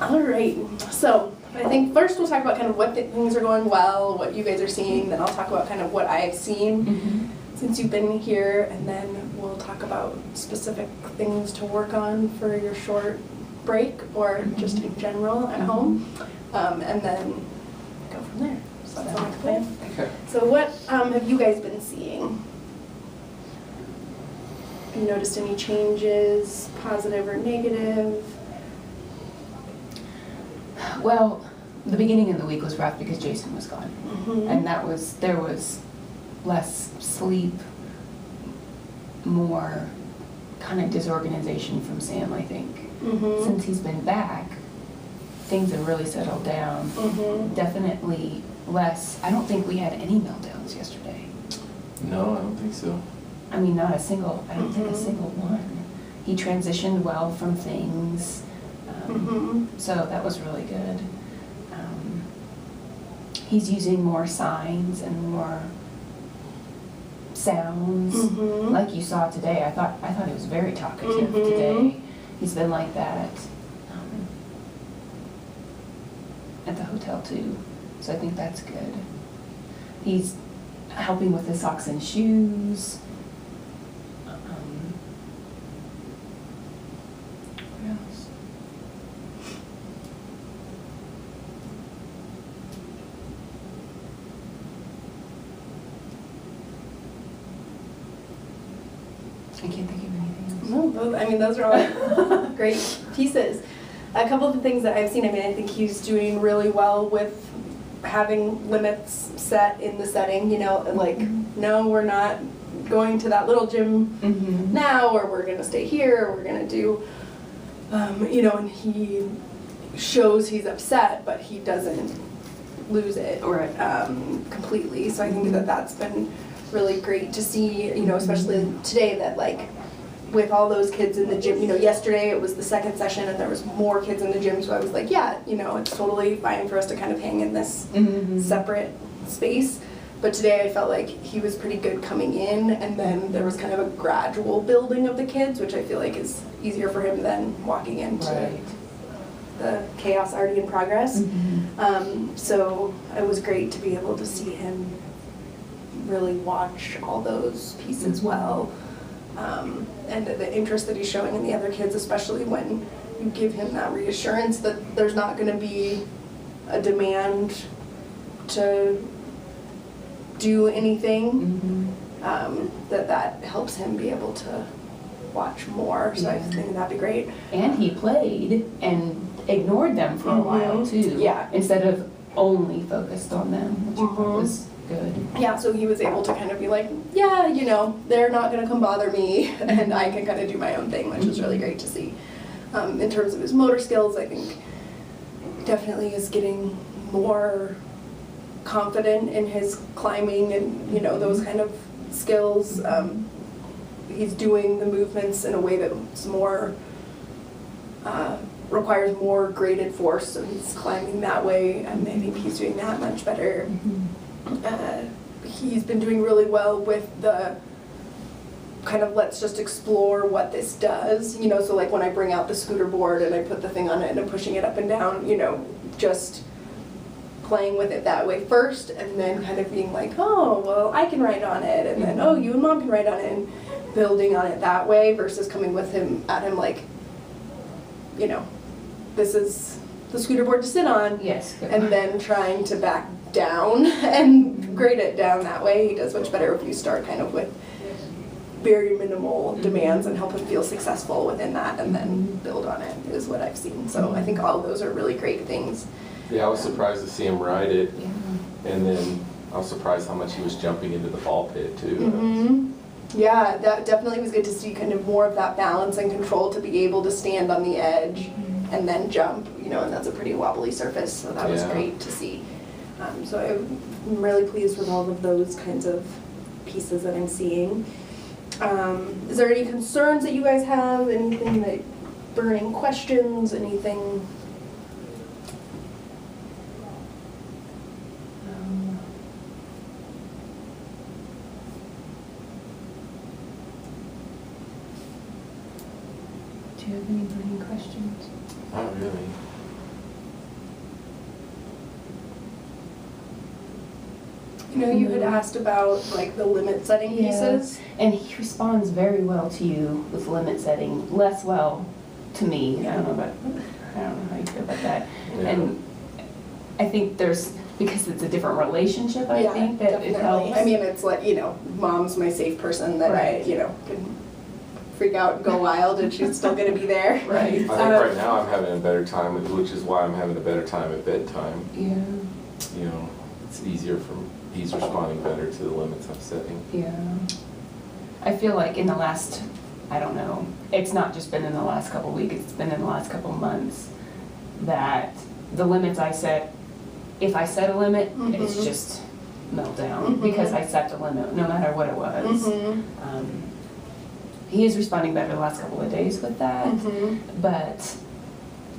All right, so I think first we'll talk about kind of what things are going well, what you guys are seeing, then I'll talk about kind of what I've seen since you've been here, and then we'll talk about specific things to work on for your short break or just in general at home, and then go from there. So that's all the plan. Okay. So what have you guys been seeing? Have you noticed any changes, positive or negative? Well, the beginning of the week was rough because Jason was gone. And there was less sleep, more kind of disorganization from Sam, I think. Since he's been back, things have really settled down. Definitely less. I don't think we had any meltdowns yesterday. No, I don't think so. I mean, not a single, I don't think a single one. He transitioned well from things. So that was really good. He's using more signs and more sounds, like you saw today. I thought he was very talkative today. He's been like that at the hotel too. So I think that's good. He's helping with the socks and shoes. What else? I can't think of anything else. No, I mean, those are all great pieces. A couple of the things that I've seen, I mean, I think he's doing really well with having limits set in the setting, you know, like, no, we're not going to that little gym now, or we're going to stay here, or we're going to do, you know, and he shows he's upset, but he doesn't lose it or completely. So I think that that's been really great to see, you know, especially today that like with all those kids in the gym, you know, yesterday it was the second session and there was more kids in the gym, so I was like, yeah, you know, it's totally fine for us to kind of hang in this separate space. But today I felt like he was pretty good coming in, and then there was kind of a gradual building of the kids, which I feel like is easier for him than walking into the chaos already in progress. So it was great to be able to see him really watch all those pieces well. And the interest that he's showing in the other kids, especially when you give him that reassurance that there's not going to be a demand to do anything, that helps him be able to watch more. So I think that'd be great. And he played and ignored them for a while too. Yeah. Instead of only focused on them, which was good. Yeah, so he was able to kind of be like, yeah, you know, they're not going to come bother me, and I can kind of do my own thing, which was really great to see. In terms of his motor skills, I think definitely is getting more confident in his climbing and, you know, those kind of skills. He's doing the movements in a way that's more, requires more graded force, so he's climbing that way, and I think he's doing that much better. He's been doing really well with the kind of let's just explore what this does, you know, so like when I bring out the scooter board and I put the thing on it and I'm pushing it up and down, you know, just playing with it that way first, and then kind of being like, oh, well, I can ride on it, and then, oh, you and Mom can ride on it, and building on it that way versus coming with him at him like, you know, this is the scooter board to sit on. Yes. And then trying to back down and grade it down that way. He does much better if you start kind of with very minimal demands and help him feel successful within that, and then build on it is what I've seen. So I think all of those are really great things. Yeah, I was surprised to see him ride it, and then I was surprised how much he was jumping into the ball pit too. Yeah, that definitely was good to see kind of more of that balance and control to be able to stand on the edge and then jump, you know, and that's a pretty wobbly surface, so that was great to see. So I'm really pleased with all of those kinds of pieces that I'm seeing. Is there any concerns that you guys have? Anything that, burning questions, anything? Do you have any burning questions? Not really. You know, you had asked about like the limit setting Yeah. pieces. And he responds very well to you with limit setting, less well to me. I don't know how you feel about that. Yeah. And I think because it's a different relationship, I Yeah, think that it definitely. helps. I mean, it's like, you know, mom's my safe person that I, Right. you know, can freak out and go wild and she's still gonna be there. Right. I think right now I'm having a better time, which is why I'm having a better time at bedtime. Yeah, You know, it's easier he's responding better to the limits I'm setting. yeah. I feel like in the last, I don't know, it's not just been in the last couple of weeks, it's been in the last couple of months, that the limits I set, if I set a limit, it's Mhm. just meltdown, Mhm. because I set the limit, no matter what it was. Mhm. He is responding better the last couple of days with that, Mhm. but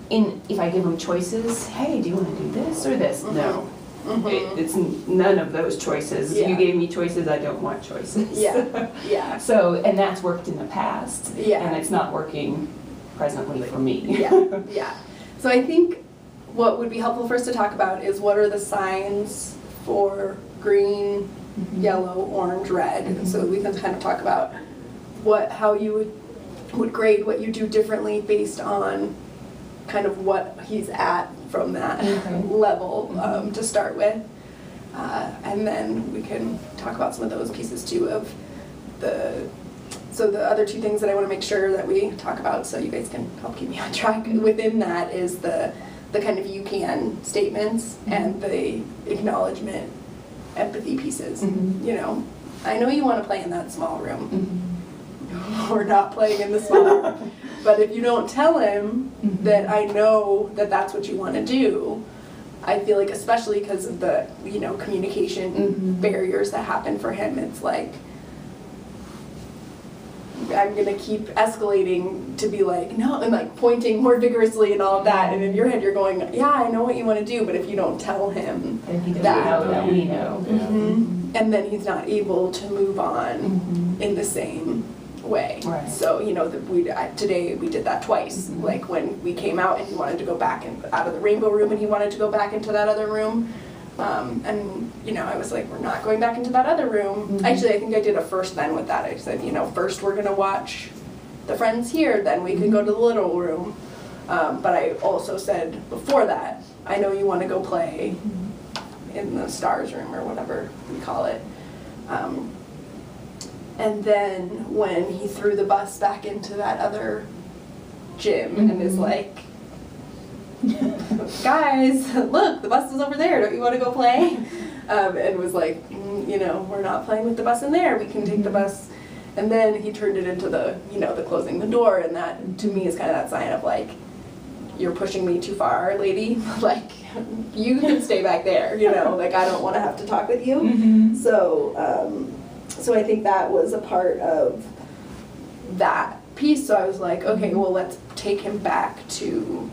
if I give him choices, hey, do you want to do this or this? No. Mhm. It's none of those choices. Yeah. You gave me choices, I don't want choices. Yeah, yeah, So, and that's worked in the past. Yeah. And it's not working presently for me. yeah, yeah. So I think what would be helpful for us to talk about is what are the signs for green, Mhm. yellow, orange, red. Mhm. And so we can kind of talk about how you would grade what you do differently based on kind of what he's at from that Okay. level to start with. And then we can talk about some of those pieces too of so the other two things that I want to make sure that we talk about so you guys can help keep me on track within that is the kind of you can statements and the acknowledgement empathy pieces. Mhm. You know, I know you want to play in that small room. Mhm. We're not playing in the small room. But if you don't tell him Mhm. that I know that that's what you want to do, I feel like especially because of the, you know, communication Mhm. barriers that happen for him, it's like I'm gonna keep escalating to be like, no, and like pointing more vigorously and all of that, and in your head you're going, yeah, I know what you want to do, but if you don't tell him, And he doesn't That. know that we know. Yeah. and then he's not able to move on Mhm. in the same way. Right. So, you know, today we did that twice, Mhm. like when we came out and he wanted to go back out of the rainbow room and he wanted to go back into that other room. And, you know, I was like, we're not going back into that other room. Mhm. Actually, I think I did a first then with that. I said, you know, first we're gonna watch the Friends here, then we can go to the little room. But I also said before that, I know you wanna go play in the stars room or whatever we call it. And then when he threw the bus back into that other gym and is Mhm. like, guys, look, the bus is over there, don't you want to go play? And was like, you know, we're not playing with the bus in there, we can take the bus. And then he turned it into the, you know, the closing the door, and that to me is kind of that sign of like, you're pushing me too far, lady. Like, you can stay back there, you know, like I don't want to have to talk with you. Mhm. So I think that was a part of that piece. So I was like, okay, well, let's take him back to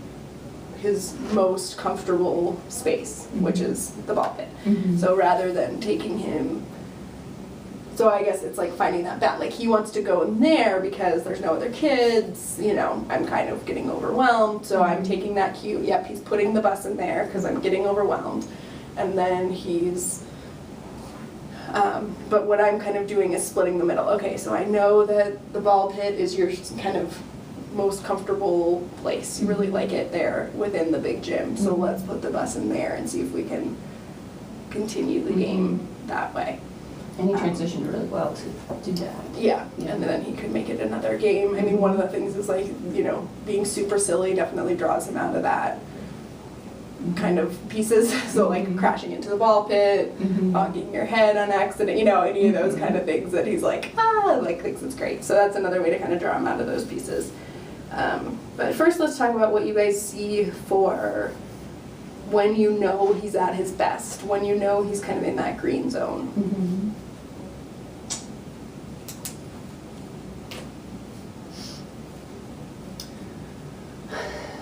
his most comfortable space, which is the ball pit. Mhm. So rather than taking him, so I guess it's like finding that balance. Like he wants to go in there because there's no other kids, you know, I'm kind of getting overwhelmed. So I'm taking that cue, yep, he's putting the bus in there because I'm getting overwhelmed. And then but what I'm kind of doing is splitting the middle. Okay, so I know that the ball pit is your kind of most comfortable place. You really like it there within the big gym. So let's put the bus in there and see if we can continue the game that way. And he transitioned really well to do that. Yeah, Yeah. and then he could make it another game. I mean, one of the things is like, you know, being super silly definitely draws him out of that kind of pieces. So like crashing into the ball pit, Mhm. bonking your head on accident, you know, any of those kind of things that he's like, like thinks it's great. So that's another way to kind of draw him out of those pieces. But first let's talk about what you guys see for when you know he's at his best, when you know he's kind of in that green zone. Mhm.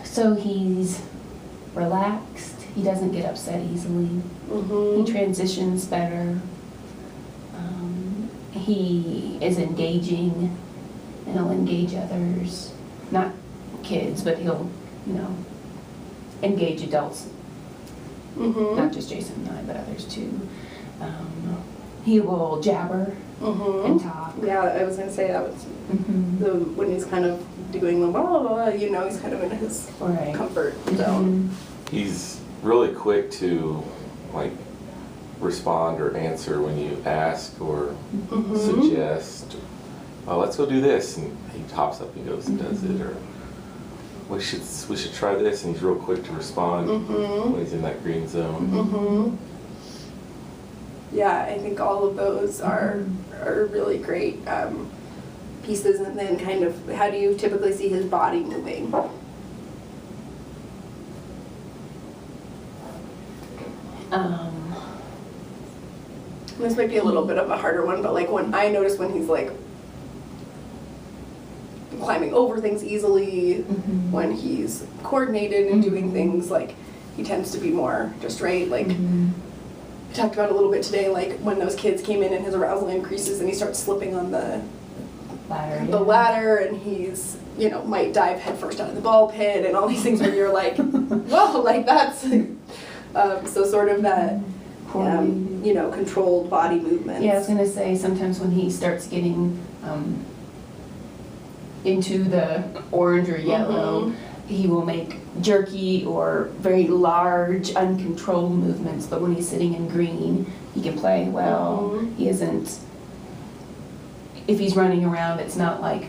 So he's relaxed, he doesn't get upset easily, he transitions better, he is engaging, and he'll engage others, not kids, but he'll, you know, engage adults, not just Jason and I, but others too. He will jabber and talk. Yeah, I was gonna say that was the when he's kind of doing the blah, blah, blah, you know, he's kind of in his Right. comfort zone. He's really quick to like respond or answer when you ask or suggest, oh, let's go do this, and he hops up and goes and does it, or we should try this, and he's real quick to respond when he's in that green zone. Yeah, I think all of those are really great pieces. And then kind of, how do you typically see his body moving? This might be a little bit of a harder one, but like when I notice when he's like climbing over things easily, when he's coordinated and doing things, like he tends to be more just right. Like I talked about a little bit today, like when those kids came in and his arousal increases and he starts slipping on the ladder and he's, you know, might dive headfirst out of the ball pit and all these things where you're like, whoa, like that's, so sort of that, you know, controlled body movements. Yeah, I was gonna say, sometimes when he starts getting into the orange or yellow, he will make jerky or very large, uncontrolled movements, but when he's sitting in green, he can play well. He isn't, if he's running around, it's not like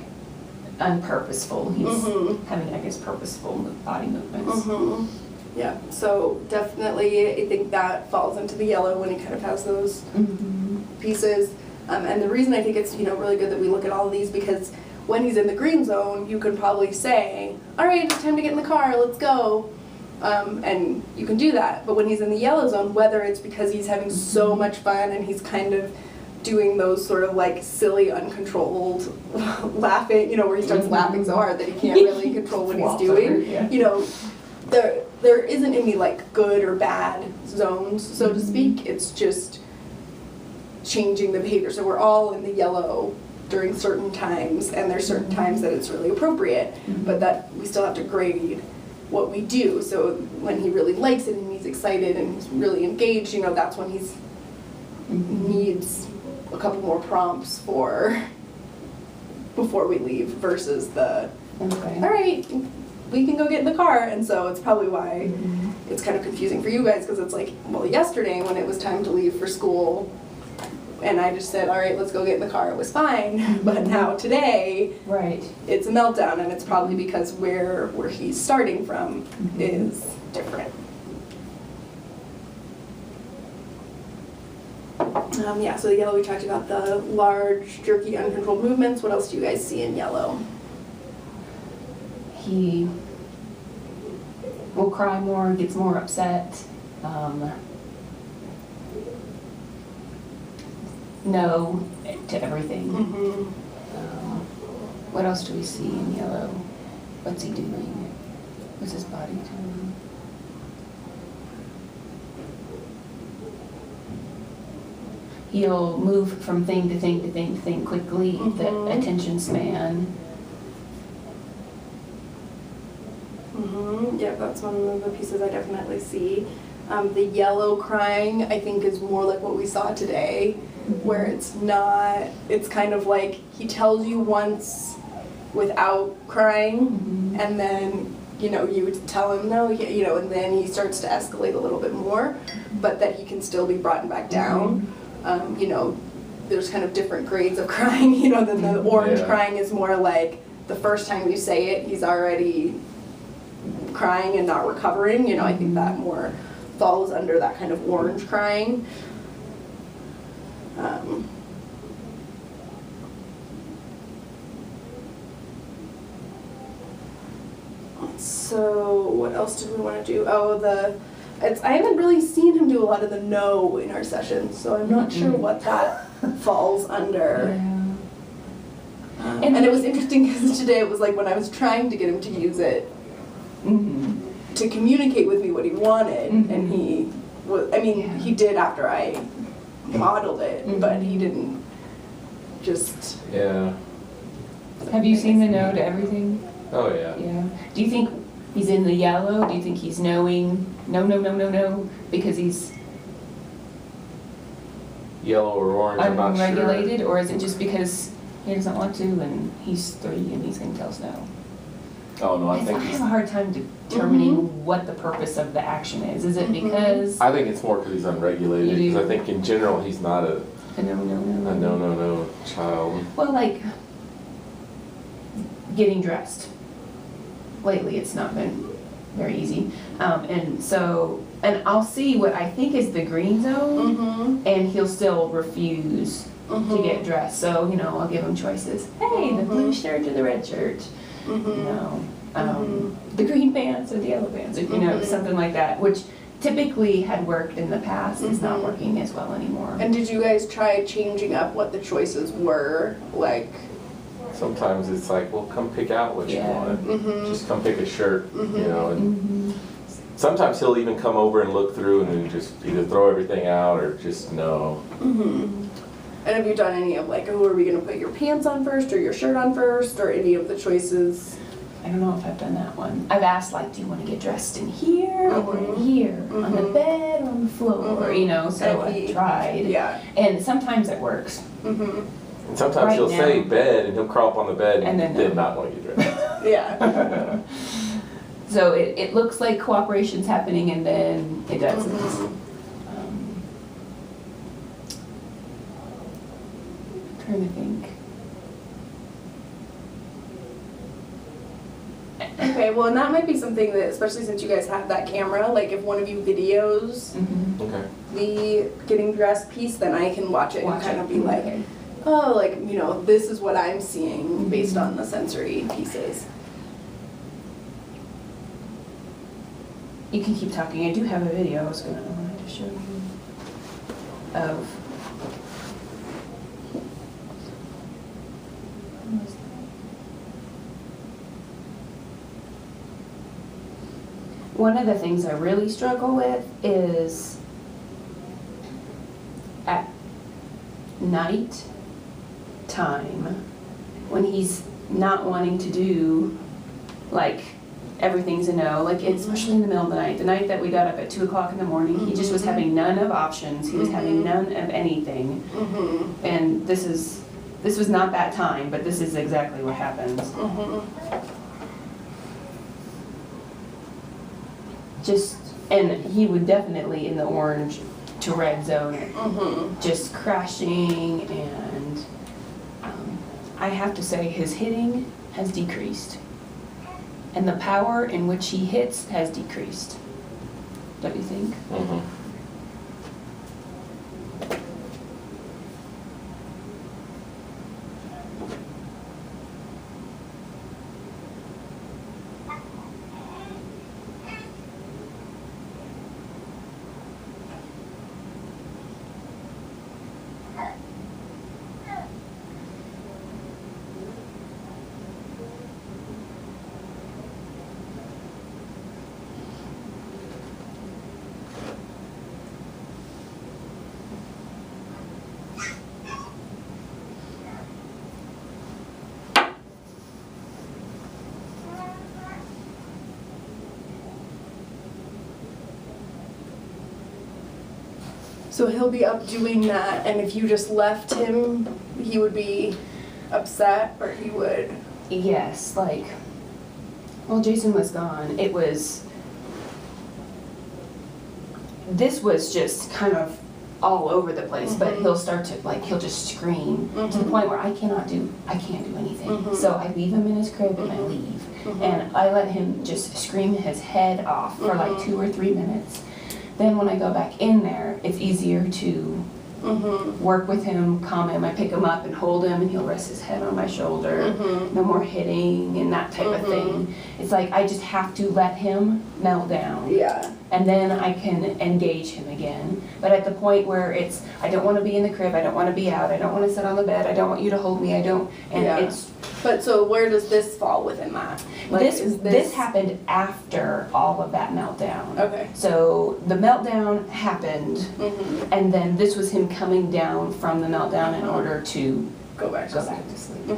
unpurposeful. He's having, I guess, purposeful body movements. Yeah, so definitely I think that falls into the yellow when he kind of has those pieces. And the reason I think it's, you know, really good that we look at all of these, because when he's in the green zone, you can probably say, all right, it's time to get in the car, let's go. And you can do that. But when he's in the yellow zone, whether it's because he's having so much fun and he's kind of doing those sort of like silly, uncontrolled laughing, you know, where he starts laughing so hard that he can't really control what he's doing, you know, there isn't any like good or bad zones, so to speak. It's just changing the behavior. So we're all in the yellow during certain times, and there's certain times that it's really appropriate, but that we still have to grade what we do. So when he really likes it and he's excited and he's really engaged, you know, that's when he's needs a couple more prompts before we leave versus the all right, we can go get in the car. And so it's probably why it's kind of confusing for you guys, because it's like, well, yesterday when it was time to leave for school and I just said, all right, let's go get in the car, it was fine. But now today, it's a meltdown, and it's probably because where he's starting from is different. Yeah, so the yellow, we talked about the large, jerky, uncontrolled movements. What else do you guys see in yellow? He will cry more, gets more upset. No to everything. What else do we see in yellow? What's he doing? What's his body doing? He'll move from thing to thing to thing to thing quickly, the attention span. Yeah, that's one of the pieces I definitely see. The yellow crying, I think, is more like what we saw today, where it's not, it's kind of like he tells you once without crying, and then, you know, you would tell him no, you know, and then he starts to escalate a little bit more, but that he can still be brought back down. You know, there's kind of different grades of crying, you know, the orange crying is more like the first time you say it, he's already crying and not recovering. You know, I think that more falls under that kind of orange crying. So what else did we want to do? Oh, I haven't really seen him do a lot of the no in our sessions, so I'm not sure what that falls under. And it was interesting because today it was like when I was trying to get him to use it to communicate with me what he wanted, and he was, I mean, he did after I modeled it, but he didn't just... Yeah. Have you seen the no to everything? Oh, yeah. Yeah. Do you think he's in the yellow? Do you think he's knowing no, no, no, no, no, because he's yellow or orange, I'm not sure. unregulated, or is it just because he doesn't want to and he's 3 and he's gonna tell us no? Oh, no, I I think have he's, a hard time determining what the purpose of the action is. Is it because I think it's more because he's unregulated, You do? because I think in general, he's not a no child. Well, like getting dressed. Lately, it's not been very easy, and I'll see what I think is the green zone, and he'll still refuse to get dressed. So I'll give him choices. Hey, the blue shirt or the red shirt. The green pants or the yellow pants, or something like that, which typically had worked in the past, is not working as well anymore. And did you guys try changing up what the choices were? Like, Sometimes it's like, well, come pick out what you Yeah. want. Just come pick a shirt, and sometimes he'll even come over and look through and then just either throw everything out or just no. and have you done any of like, oh, are we gonna put your pants on first or your shirt on first, or any of the choices? I don't know if I've done that one. I've asked, like, do you want to get dressed in here or in here? On the bed or on the floor? So And he- I've tried. Yeah. And sometimes it works. And sometimes Right he'll say now. bed and he'll crawl up on the bed And and then then no. not want to get dressed. Yeah. So it looks like cooperation's happening and then it doesn't. Trying to think. Okay, well, and that might be something that, especially since you guys have that camera, like if one of you videos Okay. the getting dressed piece, then I can watch it and kind of be like, Okay. oh, like, this is what I'm seeing based on the sensory pieces. You can keep talking. I do have a video I wanted to show you of. One of the things I really struggle with is at night time when he's not wanting to do like everything's a no, like especially in the middle of the night that we got up at 2 o'clock in the morning, he just was having none of options, he was having none of anything. And this was not that time, but this is exactly what happens. And he would definitely in the orange to red zone, just crashing, and I have to say his hitting has decreased. And the power in which he hits has decreased. Don't you think? So he'll be up doing that, and if you just left him, he would be upset, or he would. Yes, like, while Jason was gone, this was just kind of all over the place, but he'll start to, like, he'll just scream to the point where I can't do anything. So I leave him in his crib and I leave. And I let him just scream his head off for like 2 or 3 minutes. Then when I go back in there, it's easier to work with him, calm him. I pick him up and hold him, and he'll rest his head on my shoulder. No more hitting and that type of thing. It's like I just have to let him melt down. Yeah. And then I can engage him again. But at the point where I don't want to be in the crib, I don't want to be out, I don't want to sit on the bed, I don't want you to hold me, But so where does this fall within that? Like, this happened after all of that meltdown. Okay. So the meltdown happened, and then this was him coming down from the meltdown in order to Go back go back to sleep.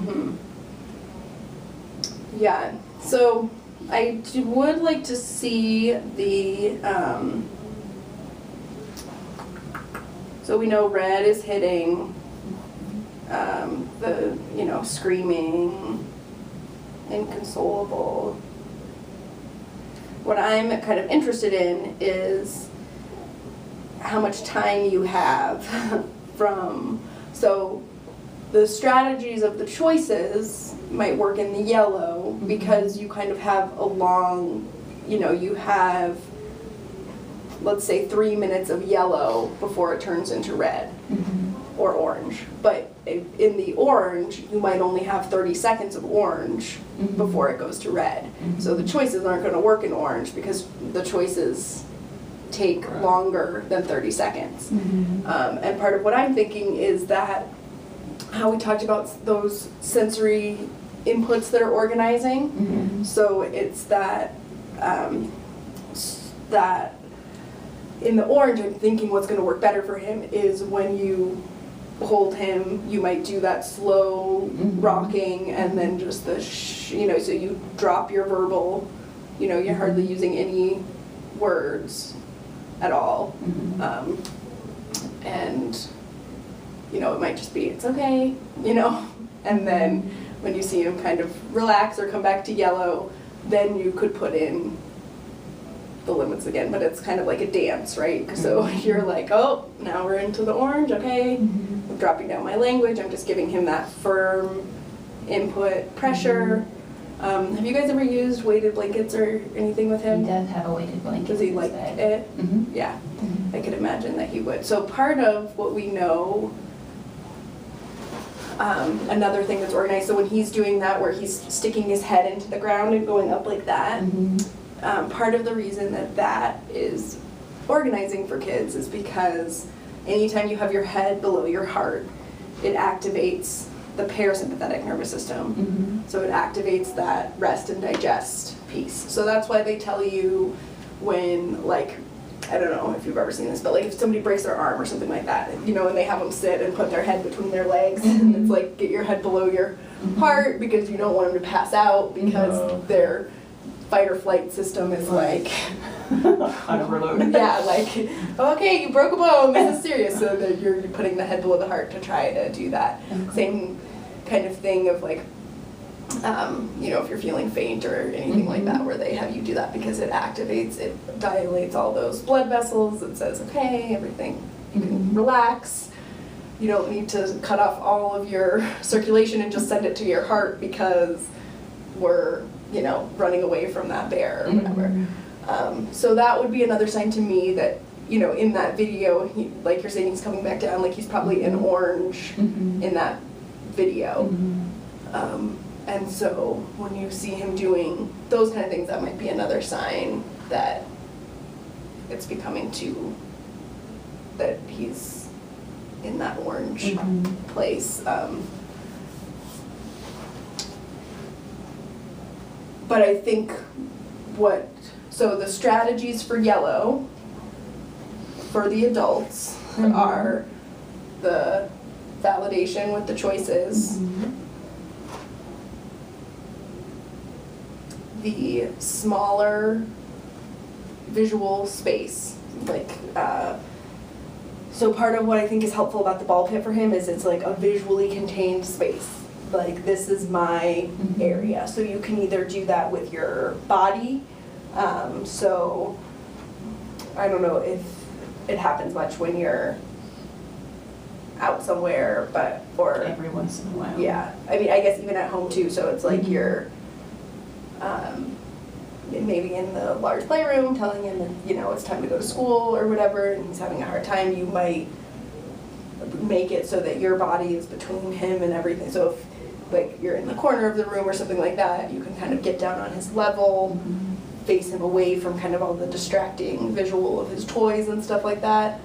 Yeah, so I would like to see the So we know red is hitting the, screaming, inconsolable. What I'm kind of interested in is how much time you have so the strategies of the choices might work in the yellow because you kind of have a long, you have, let's say 3 minutes of yellow before it turns into red or orange. But in the orange, you might only have 30 seconds of orange before it goes to red. So the choices aren't going to work in orange because the choices take longer than 30 seconds. And part of what I'm thinking is that how we talked about those sensory inputs that are organizing. So it's that that in the orange, I'm thinking what's going to work better for him is when you hold him, you might do that slow rocking and then just the so you drop your verbal, you're hardly using any words at all. And it might just be, it's okay, and then when you see him kind of relax or come back to yellow, then you could put in the limits again, but it's kind of like a dance, right? So you're like, oh, now we're into the orange, okay, I'm dropping down my language, I'm just giving him that firm input pressure. Have you guys ever used weighted blankets or anything with him? He does have a weighted blanket. Does he like it? Yeah, I could imagine that he would. So part of what we know, another thing that's organized, so when he's doing that where he's sticking his head into the ground and going up like that, part of the reason that is organizing for kids is because anytime you have your head below your heart, it activates the parasympathetic nervous system. So it activates that rest and digest piece. So that's why they tell you when, I don't know if you've ever seen this, but if somebody breaks their arm or something like that, and they have them sit and put their head between their legs, and it's like, get your head below your heart because you don't want them to pass out because their fight or flight system is on overload. Yeah, okay, you broke a bone, this is serious. So that you're putting the head below the heart to try to do that. Same kind of thing of if you're feeling faint or anything like that, where they have you do that because it activates, it dilates all those blood vessels. It says, okay, everything, you can relax. You don't need to cut off all of your circulation and just send it to your heart because we're, running away from that bear or whatever. So that would be another sign to me that, in that video, like you're saying, he's coming back down, he's probably in orange in that video. And so when you see him doing those kind of things, that might be another sign that it's becoming that he's in that orange place. But I think so the strategies for yellow for the adults are the validation with the choices, the smaller visual space, so part of what I think is helpful about the ball pit for him is it's a visually contained space. This is my area. So you can either do that with your body. So I don't know if it happens much when you're out somewhere, or every once in a while. Yeah, I mean, I guess even at home too. So it's you're maybe in the large playroom telling him that, it's time to go to school or whatever, and he's having a hard time. You might make it so that your body is between him and everything. So if you're in the corner of the room or something like that, you can kind of get down on his level, face him away from kind of all the distracting visual of his toys and stuff like that,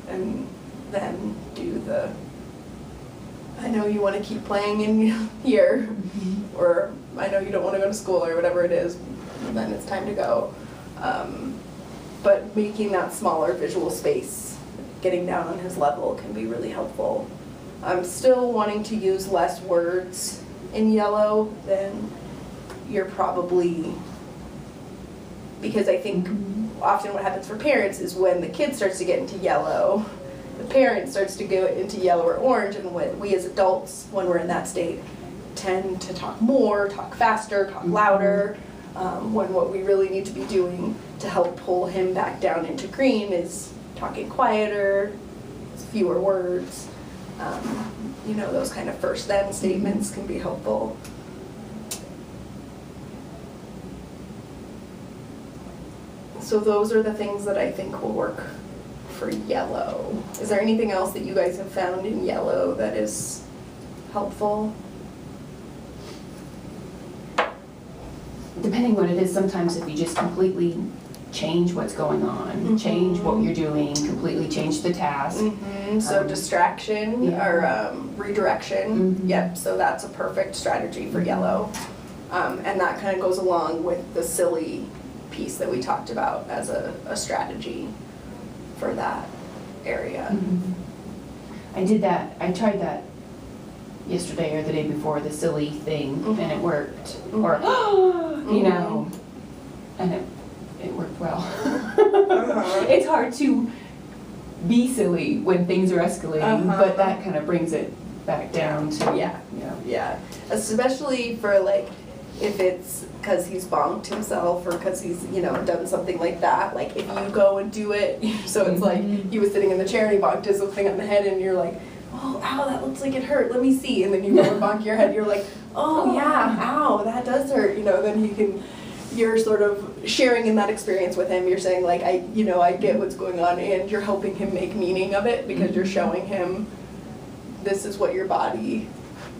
and then do I know you want to keep playing in here, or I know you don't want to go to school or whatever it is, and then it's time to go. But making that smaller visual space, getting down on his level, can be really helpful. I'm still wanting to use less words in yellow than you're probably, because I think often what happens for parents is when the kid starts to get into yellow, the parent starts to go into yellow or orange, and what we as adults, when we're in that state, tend to talk more, talk faster, talk louder, when what we really need to be doing to help pull him back down into green is talking quieter, fewer words. You know, those kind of first then statements can be helpful. So those are the things that I think will work for yellow. Is there anything else that you guys have found in yellow that is helpful? Depending what it is, sometimes if you just completely change what's going on, change what you're doing, completely change the task. So distraction yeah. or redirection. Yep, so that's a perfect strategy for yellow. And that kind of goes along with the silly piece that we talked about as a strategy for that area. I did that, I tried that yesterday or the day before, the silly thing, and it worked. Or, you know, and it worked well. It's hard to be silly when things are escalating, but that kind of brings it back down to, Yeah, especially for like, if it's because he's bonked himself or because he's, you know, done something like that, like if you go and do it, so it's like he was sitting in the chair and he bonked his thing on the head and you're like, oh, ow, that looks like it hurt, let me see, and then you go and bonk your head, you're like, oh yeah, ow, that does hurt, you know, then you're sort of sharing in that experience with him, you're saying like, I get what's going on, and you're helping him make meaning of it because you're showing him this is what your body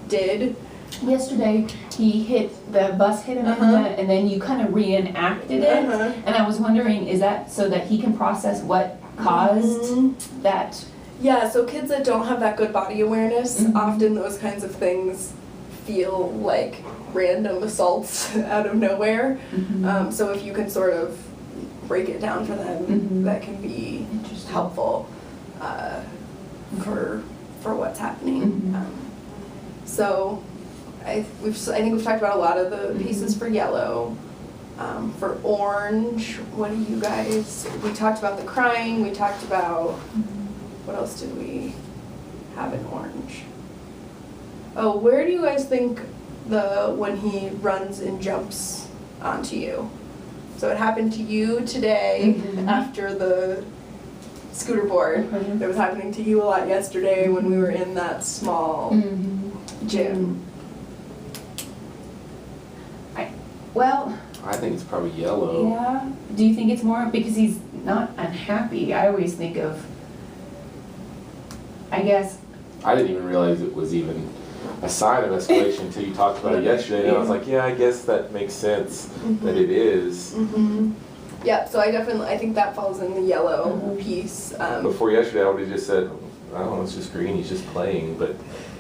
did. Yesterday, the bus hit him and then you kind of reenacted it, and I was wondering, is that so that he can process what caused that? Yeah, so kids that don't have that good body awareness, often those kinds of things feel like random assaults out of nowhere. So if you can sort of break it down for them, that can be helpful for what's happening. So I think we've talked about a lot of the pieces for yellow. For orange, what do you guys, we talked about the crying, we talked about, what else did we have in orange? Oh, where do you guys think when he runs and jumps onto you? So it happened to you today after the scooter board. It was happening to you a lot yesterday when we were in that small gym. Well, I think it's probably yellow. yeah. Do you think it's more because he's not unhappy? I always think of, I guess. I didn't even realize it was even a sign of escalation until you talked about it yesterday, and I was like, yeah, I guess that makes sense that it is. Yeah, so I think that falls in the yellow piece. Before yesterday, I would have just said, I don't know, it's just green, he's just playing, but,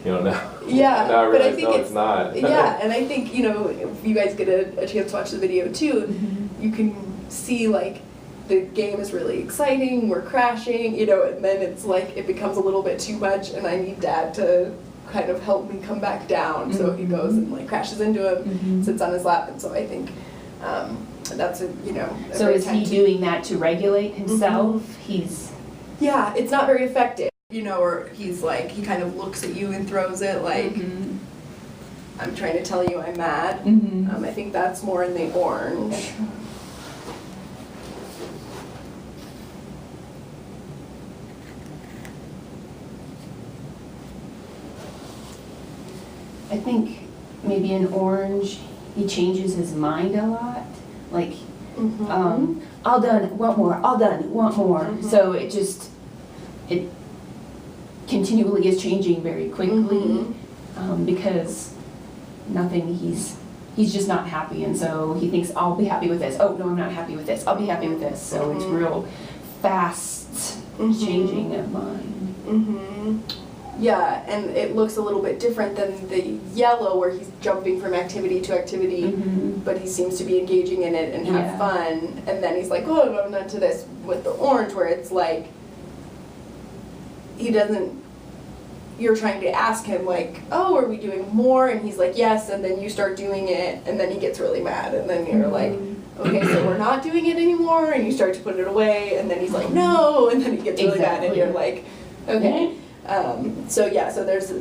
you know, now, Yeah, now I but I realize, think no, it's not. Yeah, and I think, you know, if you guys get a chance to watch the video too, you can see like the game is really exciting, we're crashing, you know, and then it's like it becomes a little bit too much and I need Dad to kind of help me come back down. So he goes and like crashes into him, sits on his lap, and so I think that's a So great is time he doing that to regulate himself? Yeah, it's not very effective, you know, or he's like, he kind of looks at you and throws it like, I'm trying to tell you I'm mad. I think that's more in the orange. I think maybe in orange, he changes his mind a lot. Like, all done, want more, all done, want more. So it continually is changing very quickly because he's just not happy, and so he thinks, I'll be happy with this. Oh, no, I'm not happy with this. I'll be happy with this. So it's real fast changing of mind. Yeah, and it looks a little bit different than the yellow where he's jumping from activity to activity, but he seems to be engaging in it and have fun. And then he's like, oh, no, I'm not to this. With the orange where it's like, you're trying to ask him like, oh, are we doing more? And he's like, yes, and then you start doing it, and then he gets really mad, and then you're like, okay, so we're not doing it anymore, and you start to put it away, and then he's like, no, and then he gets really mad, and you're like, Okay. So yeah, so there's,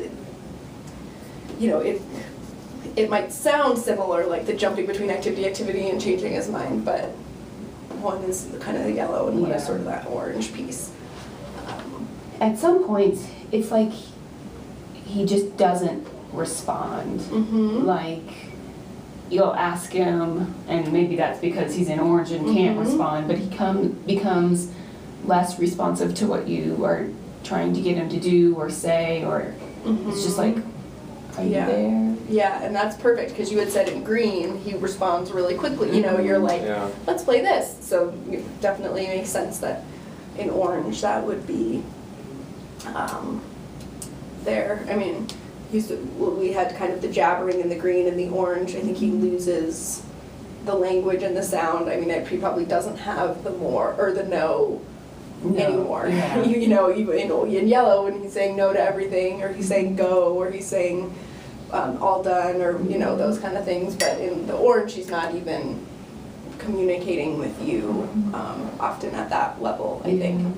it might sound similar, like the jumping between activity and changing his mind, but one is kind of the yellow and one is Yeah. sort of that orange piece. At some points, it's like he just doesn't respond. Mm-hmm. Like, you'll ask him, and maybe that's because he's in orange and can't Mhm. respond, but he becomes less responsive to what you are trying to get him to do or say, or it's just like, are you Yeah. there? Yeah, and that's perfect, because you had said in green, he responds really quickly, you're like, Yeah. let's play this. So it definitely makes sense that in orange, that would be there. I mean, we had kind of the jabbering in the green and the orange. I think he loses the language and the sound. I mean, he probably doesn't have the more, or the no anymore. Yeah. Even in yellow, when he's saying no to everything, or he's saying go, or he's saying all done, or those kind of things. But in the orange, he's not even communicating with you often at that level, I think.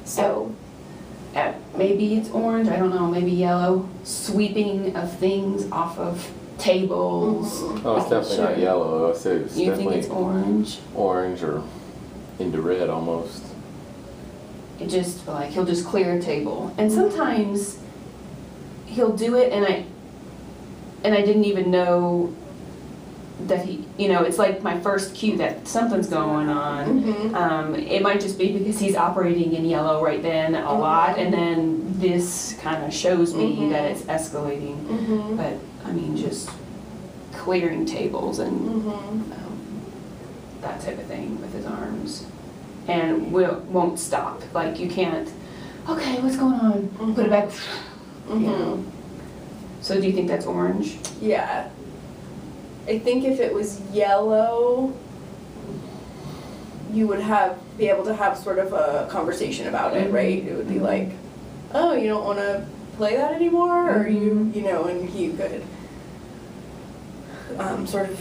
So Maybe it's orange, I don't know, maybe yellow, sweeping of things off of tables. Oh, it's definitely not yellow. I say it's You think it's definitely orange? orange or into red almost. It just, like, he'll just clear a table. And sometimes he'll do it and I didn't even know that he, it's like my first cue that something's going on. Mhm. It might just be because he's operating in yellow right then a lot, and then this kind of shows me that it's escalating. Mhm. But, I mean, just clearing tables and Mhm. that type of thing with his arms. And won't stop. Like, you can't, okay, what's going on? Put it back. Mhm. So do you think that's orange? Yeah. I think if it was yellow, you would be able to have sort of a conversation about it, right? It would be like, oh, you don't want to play that anymore, or and you could sort of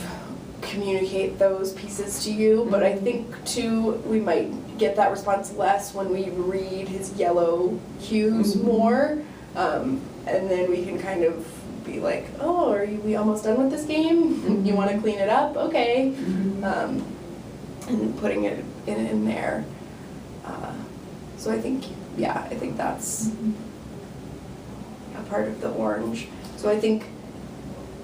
communicate those pieces to you. But I think too, we might get that response less when we read his yellow cues more, and then we can kind of be like, oh, we almost done with this game? You want to clean it up? Okay. And putting it in there. So I think that's a part of the orange. So I think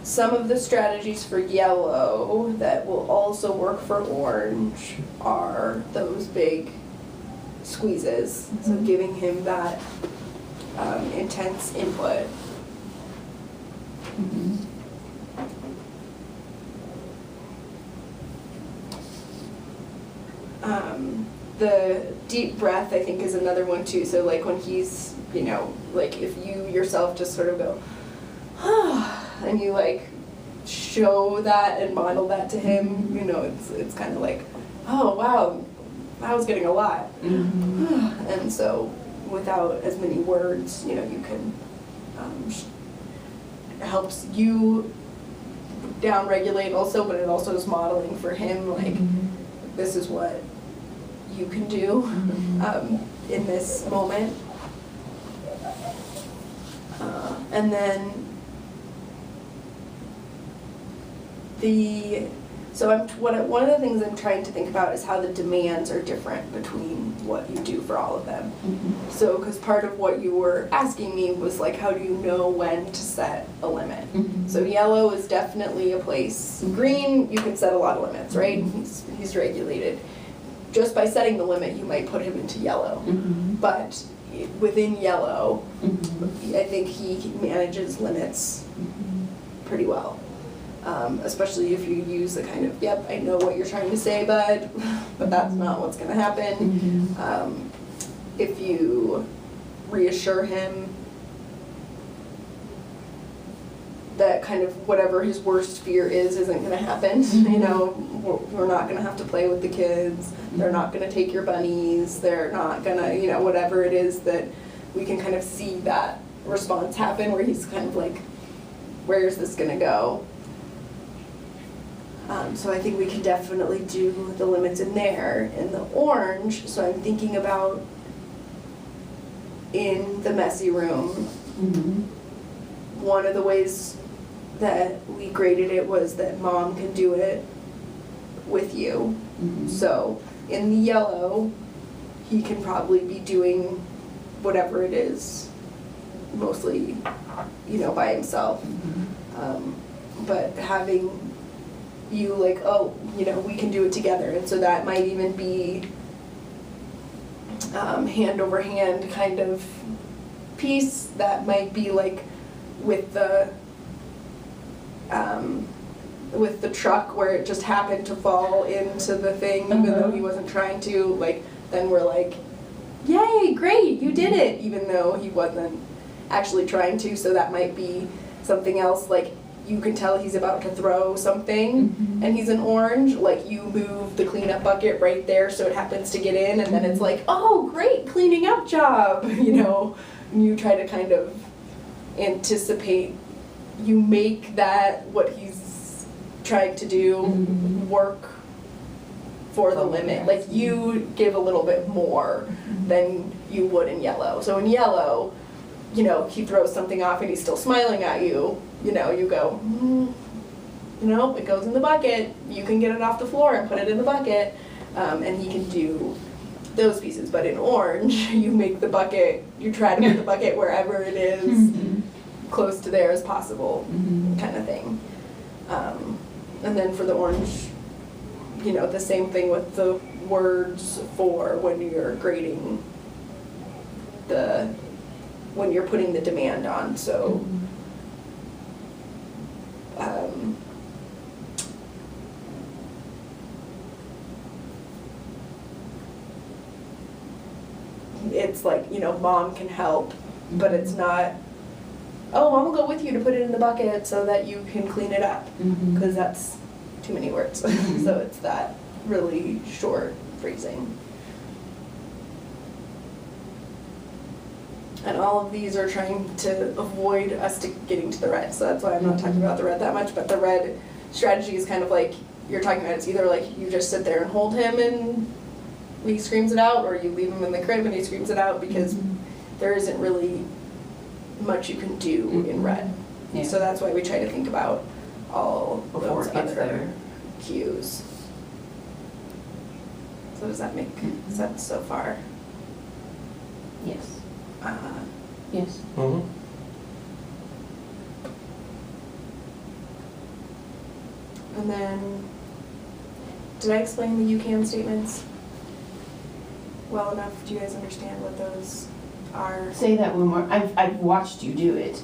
some of the strategies for yellow that will also work for orange are those big squeezes. So giving him that intense input. The deep breath, I think, is another one too. So like when he's, like if you yourself just sort of go, and you like show that and model that to him, it's kind of like, oh wow, that was getting a lot. And so without as many words, you can, helps you down-regulate also, but it also is modeling for him, like, this is what you can do in this moment. And then one of the things I'm trying to think about is how the demands are different between what you do for all of them. So, because part of what you were asking me was like, how do you know when to set a limit? So yellow is definitely a place. Green, you can set a lot of limits, right? He's regulated. Just by setting the limit, you might put him into yellow. But within yellow, I think he manages limits pretty well. Especially if you use the kind of, yep, I know what you're trying to say, bud, but that's not what's going to happen. If you reassure him that kind of whatever his worst fear isn't going to happen. We're not going to have to play with the kids. They're not going to take your bunnies. They're not going to, whatever it is, that we can kind of see that response happen where he's kind of like, where's this going to go? So I think we can definitely do the limits in there. In the orange, so I'm thinking about in the messy room, one of the ways that we graded it was that mom can do it with you. So in the yellow, he can probably be doing whatever it is, mostly, by himself. But having you like, oh, we can do it together. And so that might even be hand over hand kind of piece. That might be like with the truck where it just happened to fall into the thing even though he wasn't trying to, like, then we're like, yay, great, you did it, even though he wasn't actually trying to. So that might be something else, like you can tell he's about to throw something and he's an orange, like you move the cleanup bucket right there so it happens to get in, and then it's like, oh great, cleaning up job, and you try to kind of anticipate, you make that what he's trying to do work for the limit. Like you give a little bit more than you would in yellow. So in yellow, he throws something off and he's still smiling at you, you go, it goes in the bucket, you can get it off the floor and put it in the bucket, and he can do those pieces. But in orange, you make the bucket, you try to put the bucket wherever it is, close to there as possible, kind of thing. And then for the orange, the same thing with the words for when you're grading when you're putting the demand on. So it's like, mom can help, but it's not, oh, mom will go with you to put it in the bucket so that you can clean it up, because that's too many words. So it's that really short phrasing. And all of these are trying to avoid us getting to the red, so that's why I'm not talking about the red that much. But the red strategy is kind of like you're talking about. It's either like you just sit there and hold him and he screams it out, or you leave him in the crib and he screams it out, because there isn't really much you can do in red. Yeah. So that's why we try to think about all those other cues. So does that make sense so far? Yes. Yes. And then, did I explain the you can statements well enough? Do you guys understand what those are? Say that one more. I've watched you do it.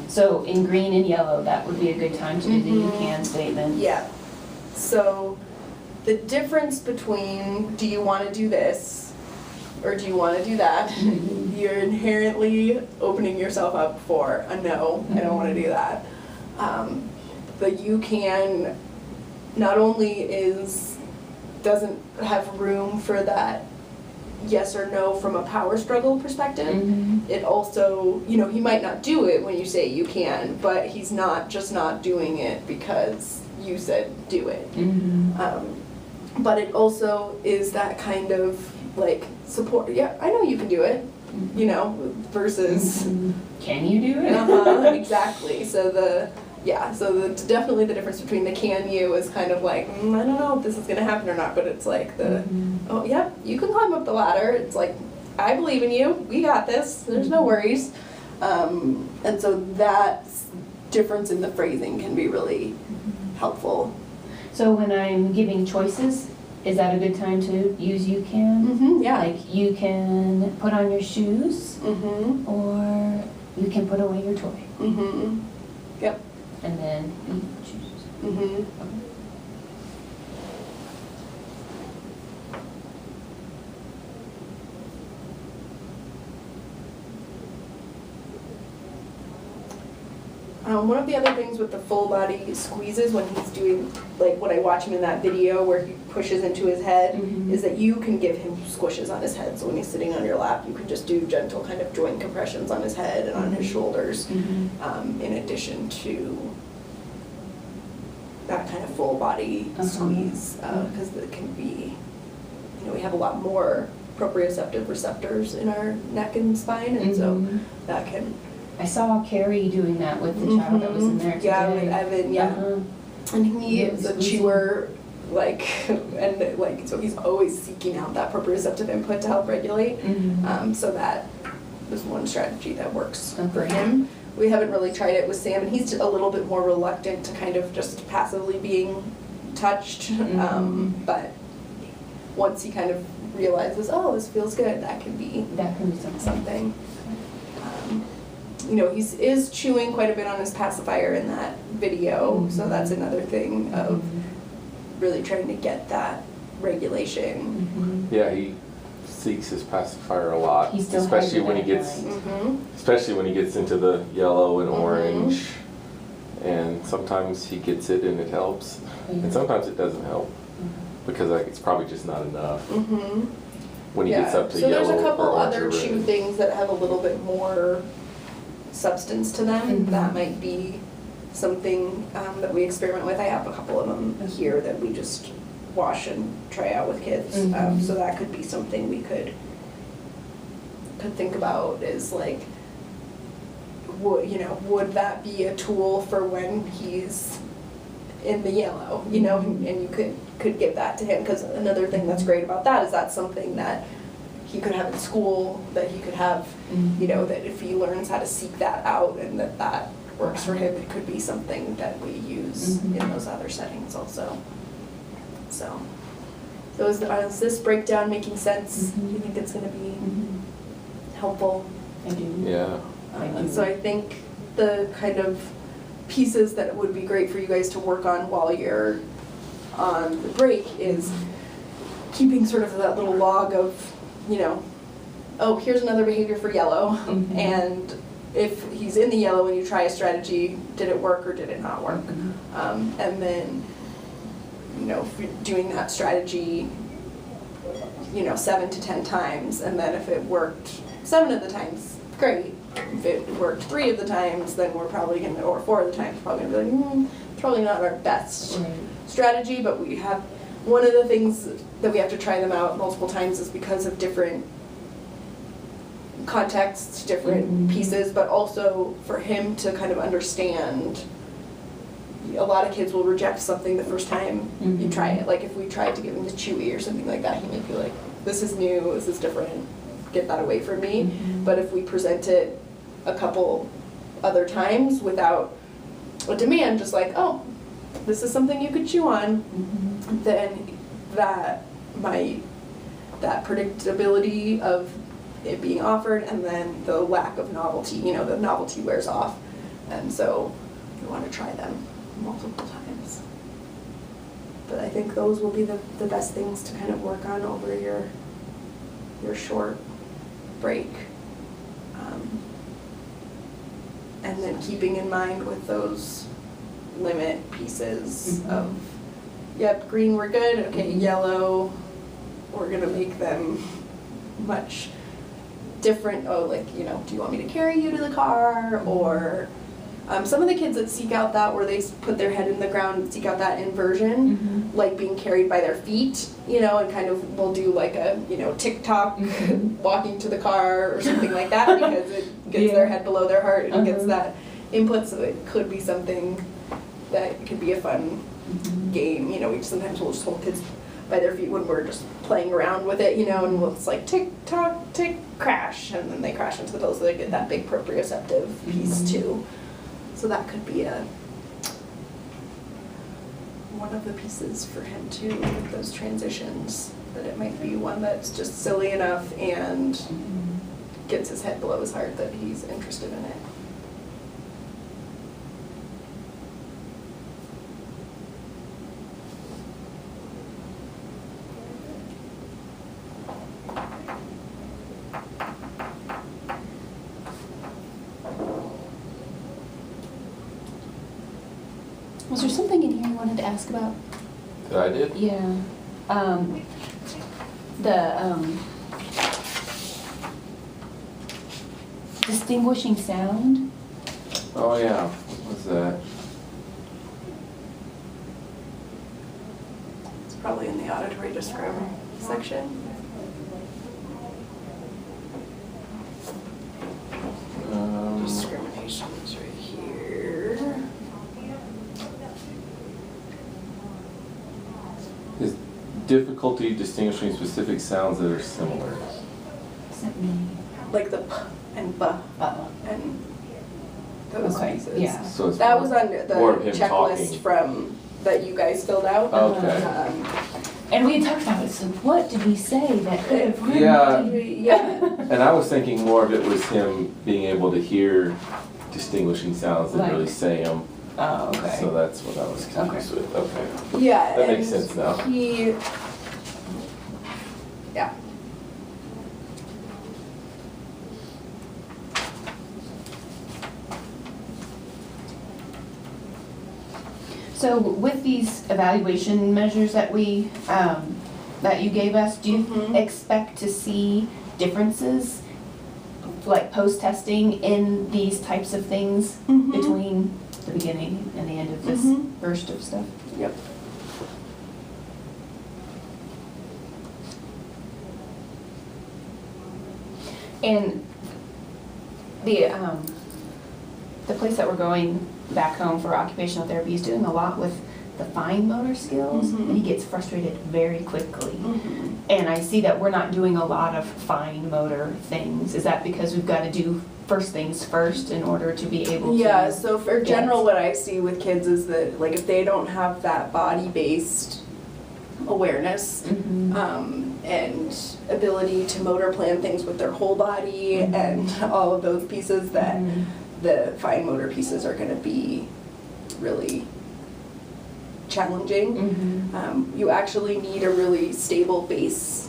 So in green and yellow, that would be a good time to do the you can statement. Yeah. So the difference between do you want to do this or do you want to do that, you're inherently opening yourself up for a no, I don't want to do that. The you can not only doesn't have room for that yes or no from a power struggle perspective, it also, he might not do it when you say you can, but he's just not doing it because you said do it. But it also is that kind of like support, yeah, I know you can do it, versus can you do it? Exactly. So definitely the difference between the can you is kind of like, I don't know if this is gonna happen or not, but it's like oh yep, you can climb up the ladder. It's like, I believe in you, we got this, there's no worries. And so that difference in the phrasing can be really helpful. So when I'm giving choices, is that a good time to use you can? Yeah. Like you can put on your shoes, or you can put away your toy. Yep. And then he chooses. Okay. One of the other things with the full body squeezes when he's doing, like when I watch him in that video where he pushes into his head, is that you can give him squishes on his head. So when he's sitting on your lap, you can just do gentle kind of joint compressions on his head and on his shoulders, in addition to that kind of full body squeeze, because it can be, we have a lot more proprioceptive receptors in our neck and spine, and so Mhm. that can. I saw Carrie doing that with the child that was in there today. Yeah, with Evan, yeah. Uh-huh. And he Yeah, is a it's chewer, like, and like, so he's always seeking out that proprioceptive input to help regulate. Mhm. So that is one strategy that works for Okay. him. We haven't really tried it with Sam, and he's a little bit more reluctant to kind of just passively being touched. But once he kind of realizes, oh, this feels good, that can be That can be something. You know, he is chewing quite a bit on his pacifier in that video, so that's another thing of really trying to get that regulation. Mhm. Yeah, he seeks his pacifier a lot, He still especially has it when he at gets, night. especially when he gets into the yellow and orange. And sometimes he gets it and it helps, and sometimes it doesn't help because like it's probably just not enough. When he gets up to so yellow there's a couple or orange other or chew red. things that have a little bit more substance to them. That might be something that we experiment with. I have a couple of them here that we just wash and try out with kids. So that could be something we could think about is like, would that be a tool for when he's in the yellow, and you could give that to him, because another thing that's great about that is that's something that he could have in school, that he could have, that if he learns how to seek that out and that works for him, it could be something that we use in those other settings also. So is this breakdown making sense? Do you think it's going to be helpful? I do. Yeah. So I think the kind of pieces that would be great for you guys to work on while you're on the break is keeping sort of that little log of, oh, here's another behavior for yellow, and if he's in the yellow and you try a strategy, did it work or did it not work? And then, if you're doing that strategy, 7 to 10 times, and then if it worked 7 of the times, great. If it worked 3 of the times, then we're probably gonna, or 4 of the times, probably gonna be like, probably not our best strategy, but we have, one of the things that we have to try them out multiple times is because of different contexts, different pieces, but also for him to kind of understand. A lot of kids will reject something the first time you try it. Like if we tried to give him the chewy or something like that, he may be like, this is new, this is different, get that away from me. But if we present it a couple other times without a demand, just like, oh, this is something you could chew on, then that predictability of it being offered, and then the lack of novelty, the novelty wears off. And so we want to try them multiple times. But I think those will be the best things to kind of work on over your short break. And then keeping in mind with those limit pieces of, yep, green we're good, okay, yellow, we're gonna make them much different. Oh, like, do you want me to carry you to the car? Or some of the kids that seek out that, where they put their head in the ground and seek out that inversion, like being carried by their feet, and kind of will do like a, TikTok walking to the car or something like that, because it gets their head below their heart and gets that input. So it could be something that could be a fun game. We sometimes will just hold kids by their feet when we're just playing around with it, and it's like tick-tock, tick, crash, and then they crash into the pillow, so they get that big proprioceptive piece too. So that could be one of the pieces for him too, with those transitions, that it might be one that's just silly enough and gets his head below his heart that he's interested in it. Was there something in here you wanted to ask about? That I did? Yeah. Distinguishing sound. Oh yeah, what was that? It's probably in the auditory discrim section. difficulty distinguishing specific sounds that are similar. Like the p and b and those Okay, pieces. yeah. So it's That more- was on the more of him checklist talking. from, that you guys filled out. Okay. And we had talked about it, so what did we say that could have? Yeah. Yeah. And I was thinking more of it was him being able to hear distinguishing sounds that really Like- say them. Oh, okay. So that's what I was confused with. Okay. Yeah. That makes and sense now. Yeah. So with these evaluation measures that we, that you gave us, do you Mhm. expect to see differences, like post-testing in these types of things Mhm. between the beginning and the end of this Mhm. burst of stuff? Yep. And the place that we're going back home for occupational therapy is doing a lot with the fine motor skills, Mhm. and he gets frustrated very quickly. Mhm. And I see that we're not doing a lot of fine motor things. Is that because we've got to do first things first in order to be able to? Yeah, so for get- general, what I see with kids is that, like, if they don't have that body-based awareness, Mhm. and ability to motor plan things with their whole body Mhm. and all of those pieces, that Mhm. the fine motor pieces are gonna be really challenging. Mhm. You actually need a really stable base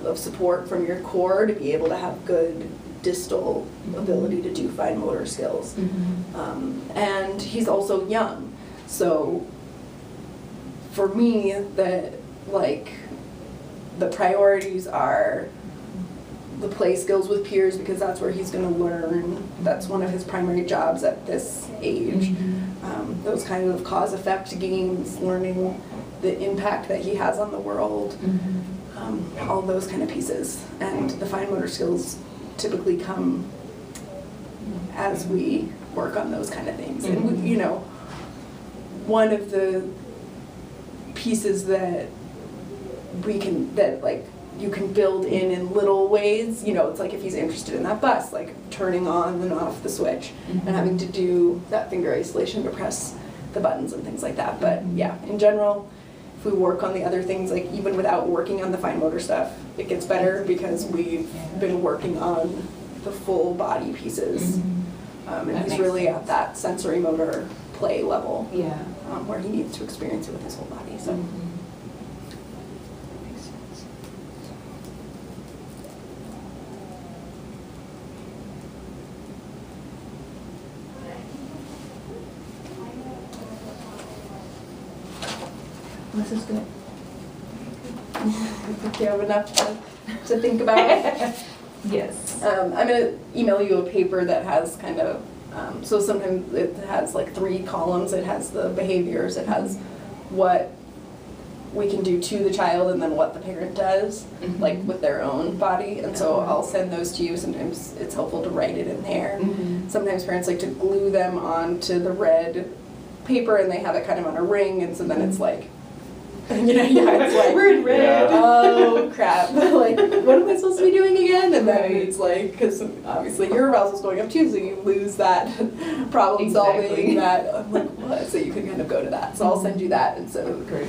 of support from your core to be able to have good distal ability to do fine motor skills. Mhm. And he's also young, so for me, the priorities are the play skills with peers, because that's where he's going to learn. That's one of his primary jobs at this age. Those kind of cause-effect games, learning the impact that he has on the world, Mhm. all those kind of pieces. And the fine motor skills typically come as we work on those kind of things. And we, one of the pieces that you can build in little ways, it's like if he's interested in that bus, like turning on and off the switch and having to do that finger isolation to press the buttons and things like that. But yeah, in general, if we work on the other things, like even without working on the fine motor stuff, it gets better because we've been working on the full body pieces. And That he's makes really sense. at that sensory motor play level, Yeah. where he needs to experience it with his whole body. So. Makes sense. This is good. Do you have enough to think about? Yes. I'm gonna email you a paper that has kind of, so sometimes it has like 3 columns. It has the behaviors, it has what we can do to the child, and then what the parent does, Mhm. like with their own body. And so I'll send those to you. Sometimes it's helpful to write it in there. Mhm. Sometimes parents like to glue them onto the red paper, and they have it kind of on a ring, and so then it's like, it's like, We're in red. Yeah. oh crap, like what am I supposed to be doing again? And then it's like, because obviously your arousal's going up too, so you lose that problem solving, Exactly. that, I'm like, what? So you can kind of go to that. So I'll send you that, and so Great.